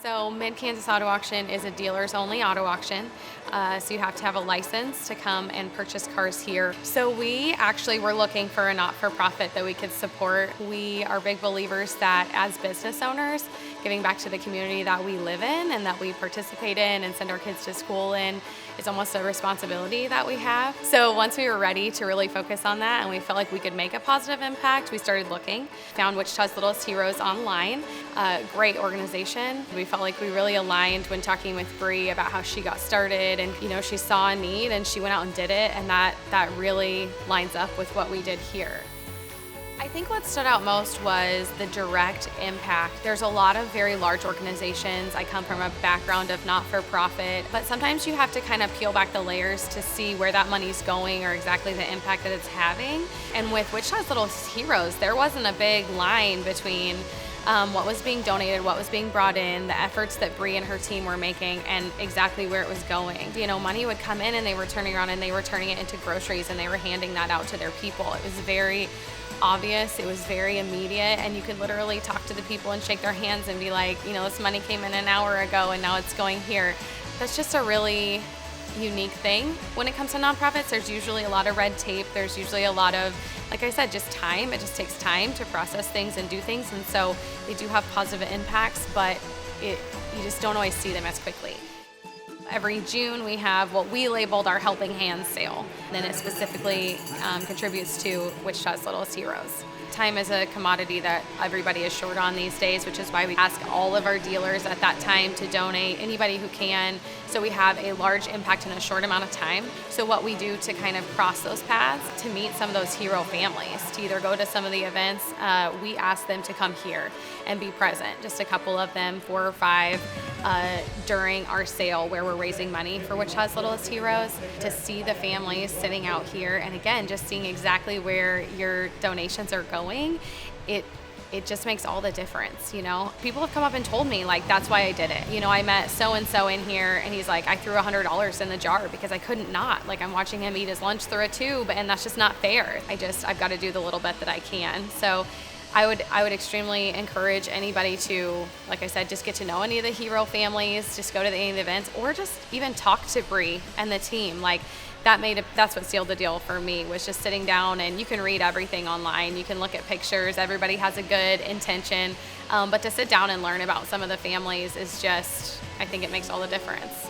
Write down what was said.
So MidKansas Auto Auction is a dealers only auto auction. So you have to have a license to come and purchase cars here. So we actually were looking for a not-for-profit that we could support. We are big believers that as business owners, giving back to the community that we live in and that we participate in and send our kids to school in is almost a responsibility that we have. So once we were ready to really focus on that and we felt like we could make a positive impact, we started looking, found Wichita's Littlest Heroes online, a great organization. We felt like we really aligned when talking with Bree about how she got started, and she saw a need and she went out and did it, and that really lines up with what we did here. I think what stood out most was the direct impact. There's a lot of very large organizations. I come from a background of not-for-profit, but sometimes you have to kind of peel back the layers to see where that money's going or exactly the impact that it's having. And with Wichita's Littlest Heroes, there wasn't a big line between what was being donated, what was being brought in, the efforts that Bree and her team were making, and exactly where it was going. Money would come in and they were turning around and they were turning it into groceries and they were handing that out to their people. It was very obvious, it was very immediate, and you could literally talk to the people and shake their hands and be like, this money came in an hour ago and now it's going here. That's just a really unique thing. When it comes to nonprofits, there's usually a lot of red tape. There's usually a lot of, like I said, just time. It just takes time to process things and do things, and so they do have positive impacts, but you just don't always see them as quickly. Every June we have what we labeled our Helping Hands sale, and then it specifically contributes to Wichita's Littlest Heroes. Time is a commodity that everybody is short on these days, which is why we ask all of our dealers at that time to donate, anybody who can, so we have a large impact in a short amount of time. So what we do to kind of cross those paths, to meet some of those hero families, to either go to some of the events, we ask them to come here and be present, just a couple of them, 4 or 5, during our sale where we're raising money for Wichita's Littlest Heroes, to see the families sitting out here, and again, just seeing exactly where your donations are going, it just makes all the difference. People have come up and told me, like, that's why I did it. I met so-and-so in here and he's like, I threw $100 in the jar because I couldn't not. Like, I'm watching him eat his lunch through a tube, and that's just not fair. I've got to do the little bit that I can. So I would extremely encourage anybody to, like I said, just get to know any of the hero families, just go to any of the events, or just even talk to Bree and the team. Like, that's what sealed the deal for me, was just sitting down, and you can read everything online. You can look at pictures. Everybody has a good intention. But to sit down and learn about some of the families is just, I think it makes all the difference.